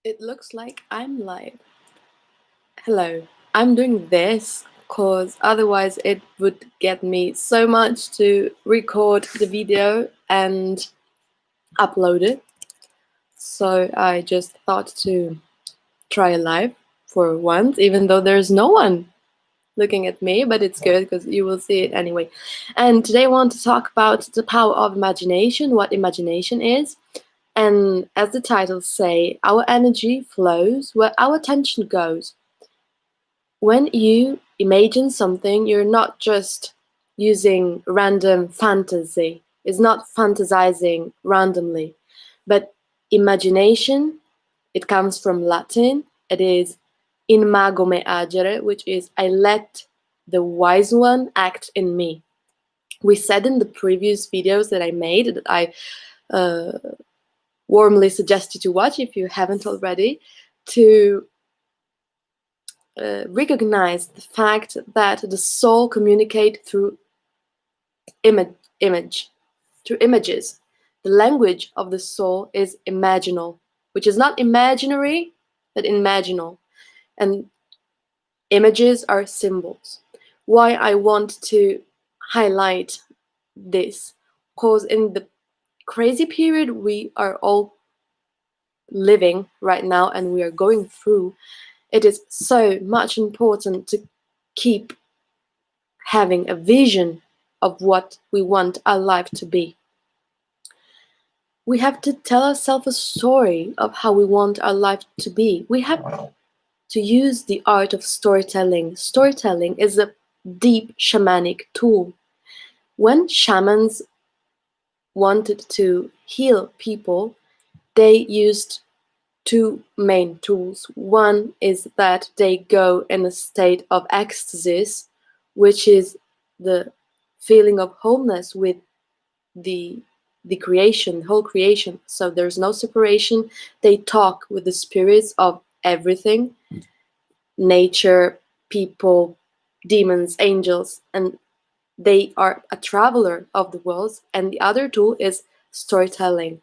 It looks like I'm live. Hello. I'm doing this because otherwise it would get me so much to record the video and upload it. So I just thought to try live for once, even though there's no one looking at me, but it's good because you will see it anyway. And today I want to talk about the power of imagination, what imagination is. And as the titles say, our energy flows where our attention goes. When you imagine something, you're not just using random fantasy. It's not fantasizing randomly. But imagination, it comes from Latin. It is in mago me agere, which is I let the wise one act in me. We said in the previous videos that I made that I uh, warmly suggest you to watch if you haven't already, to recognize the fact that the soul communicates through image, through images. The language of the soul is imaginal, which is not imaginary, but imaginal. And images are symbols. Why I want to highlight this? Because in the crazy period we are all living right now and we are going through, it is so much important to keep having a vision of what we want our life to be. We have to tell ourselves a story of how we want our life to be. We have to use the art of storytelling. Storytelling is a deep shamanic tool. When shamans wanted to heal people, they used two main tools. One is that they go in a state of ecstasy, which is the feeling of wholeness with the creation, whole creation. So there's no separation. They talk with the spirits of everything, nature, people, demons, angels, and they are a traveler of the world. And the other tool is storytelling.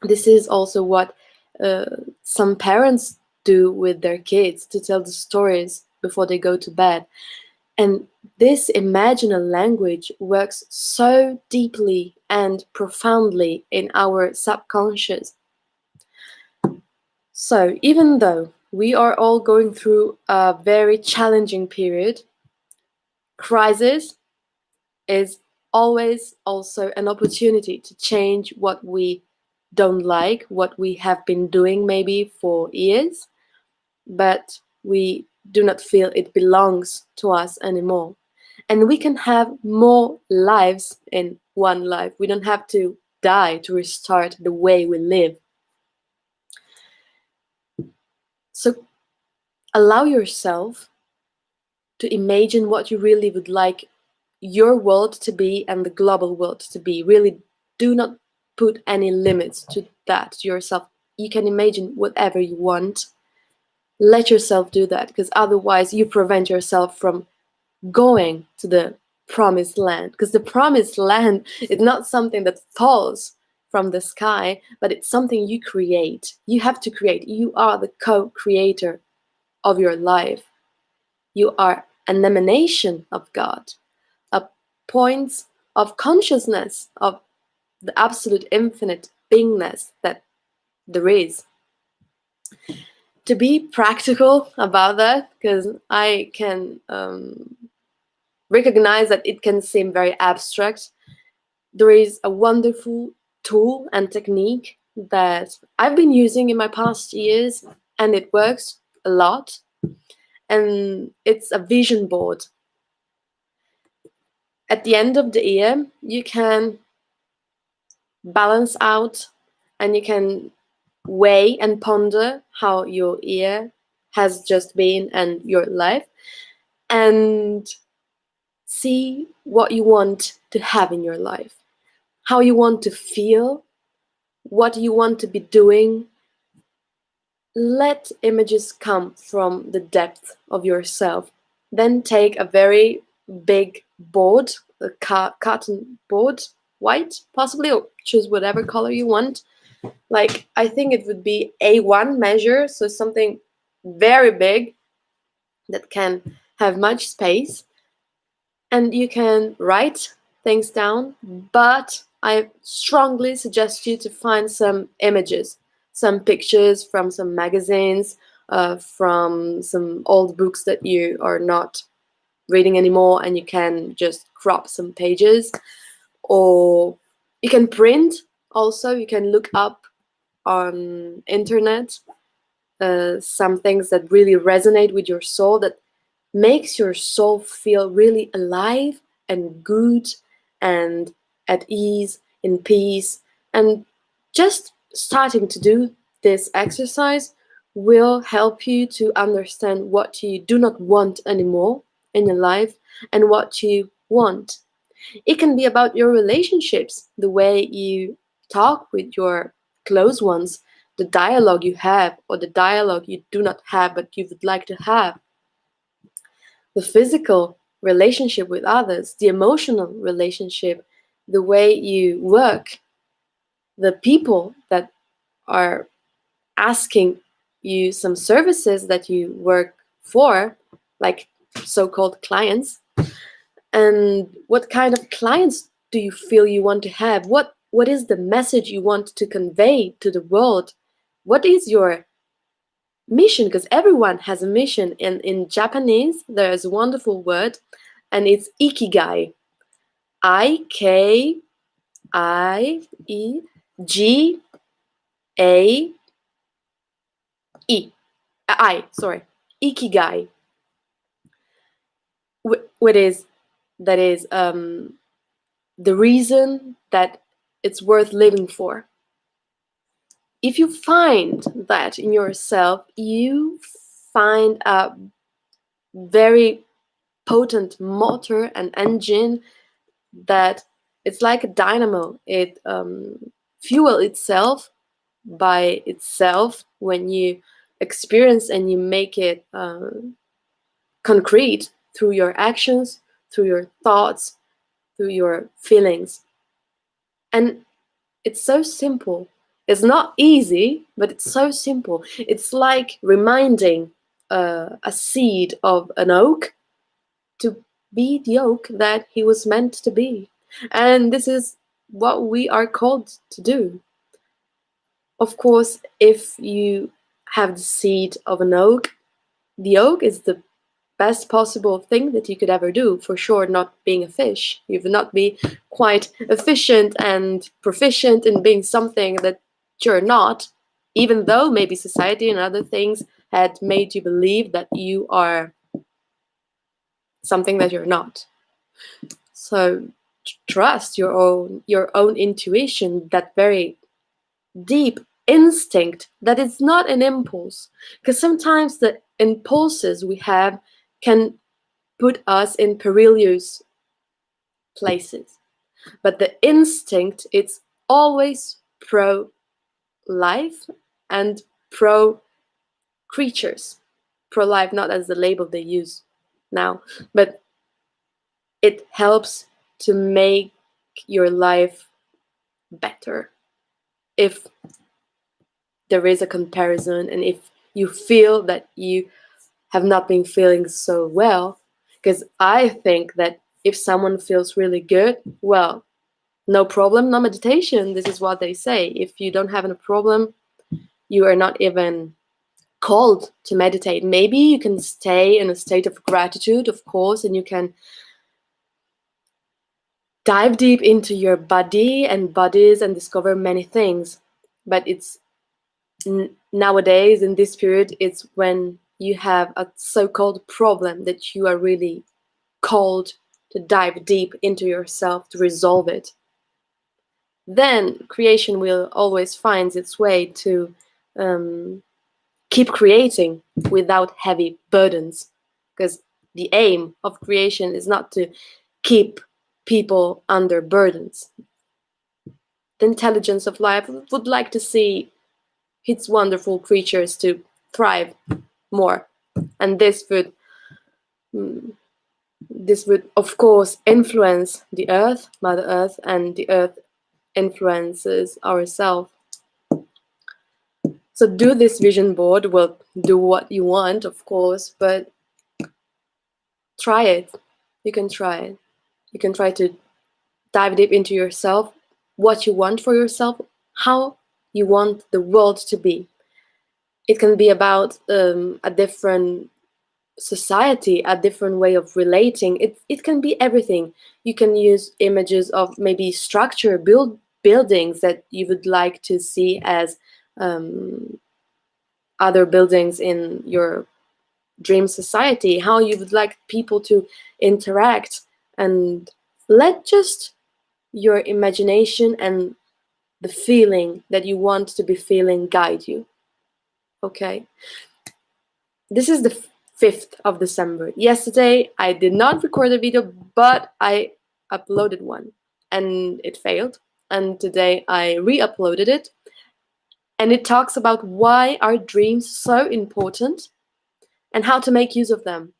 This is also what uh, some parents do with their kids, to tell the stories before they go to bed. And this imaginal language works so deeply and profoundly in our subconscious. So, even though we are all going through a very challenging period, crisis is always also an opportunity to change what we don't like, what we have been doing maybe for years, but we do not feel it belongs to us anymore. And we can have more lives in one life. We don't have to die to restart the way we live. So allow yourself to imagine what you really would like your world to be and the global world to be. Really do not put any limits to that, to yourself. You can imagine whatever you want. Let yourself do that, because otherwise you prevent yourself from going to the promised land, because the promised land is not something that falls from the sky, but it's something you create. You have to create. You are the co-creator of your life. You are an emanation of God, a point of consciousness of the absolute infinite beingness that there is. To be practical about that, because I can recognize that it can seem very abstract, there is a wonderful tool and technique that I've been using in my past years, and it works a lot. And it's a vision board. At the end of the year, you can balance out and you can weigh and ponder how your year has just been and your life, and see what you want to have in your life, how you want to feel, what you want to be doing. Let images come from the depth of yourself. Then take a very big board, a cotton board, white possibly, or choose whatever color you want. Like, I think it would be A1 measure, so something very big that can have much space, and you can write things down, but I strongly suggest you to find some images, some pictures from some magazines, from some old books that you are not reading anymore, and you can just crop some pages, or you can print. Also, you can look up on internet some things that really resonate with your soul, that makes your soul feel really alive and good and at ease, in peace. And just starting to do this exercise will help you to understand what you do not want anymore in your life and what you want. It can be about your relationships, the way you talk with your close ones, the dialogue you have or the dialogue you do not have but you would like to have, the physical relationship with others, the emotional relationship, the way you work, the people that are asking you some services that you work for, like so-called clients, and what kind of clients do you feel you want to have? What is the message you want to convey to the world? What is your mission? Because everyone has a mission. And in Japanese, there's a wonderful word, and it's ikigai. IKIEGAI. Sorry. Ikigai. What is that is the reason that it's worth living for. If you find that in yourself, you find a very potent motor and engine that it's like a dynamo. It fuels itself by itself when you experience and you make it concrete through your actions, through your thoughts, through your feelings. And it's so simple. It's not easy, but it's so simple. It's like reminding a seed of an oak to be the oak that he was meant to be. And this is what we are called to do. Of course, if you have the seed of an oak, the oak is the best possible thing that you could ever do. For sure, not being a fish. You would not be quite efficient and proficient in being something that you're not, even though maybe society and other things had made you believe that you are something that you're not. So trust your own intuition, that very deep instinct, that it's not an impulse, because sometimes the impulses we have can put us in perilous places, but the instinct, it's always pro life and pro creatures. Pro life, not as the label they use now, but it helps to make your life better if there is a comparison, and if you feel that you have not been feeling so well. Because I think that if someone feels really good, well, no problem, no meditation. This is what they say. If you don't have a problem, you are not even called to meditate. Maybe you can stay in a state of gratitude, of course, and you can dive deep into your body and bodies and discover many things. But it's nowadays, in this period, it's when you have a so-called problem that you are really called to dive deep into yourself to resolve it. Then creation will always find its way to keep creating without heavy burdens, because the aim of creation is not to keep people under burdens. The intelligence of life would like to see its wonderful creatures to thrive more, and this would of course influence the earth, Mother Earth, and the earth influences ourselves. So do this vision board. Well, do what you want, of course, but try it. You can try it. You can try to dive deep into yourself, what you want for yourself, how you want the world to be. It can be about a different society, a different way of relating. It can be everything. You can use images of maybe structure, buildings that you would like to see as other buildings in your dream society, how you would like people to interact, and let just your imagination and the feeling that you want to be feeling guide you. Okay, this is the 5th of December. Yesterday I did not record a video, but I uploaded one and it failed, and today I re-uploaded it, and it talks about why are dreams so important and how to make use of them.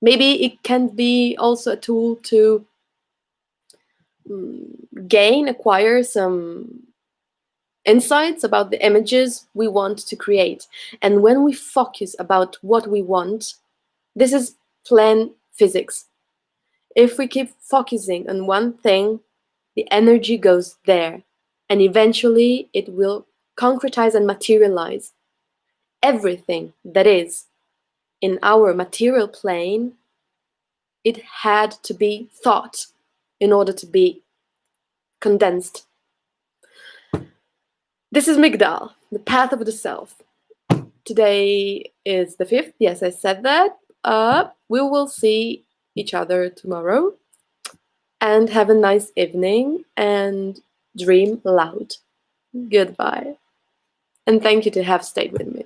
Maybe it can be also a tool to acquire some insights about the images we want to create. And when we focus about what we want, this is plain physics. If we keep focusing on one thing, the energy goes there, and eventually it will concretize and materialize. Everything that is in our material plane, it had to be thought in order to be condensed. This is Migdal, the path of the self. Today is the 5th. Yes, I said that. We will see each other tomorrow. And have a nice evening and dream loud. Goodbye. And thank you to have stayed with me.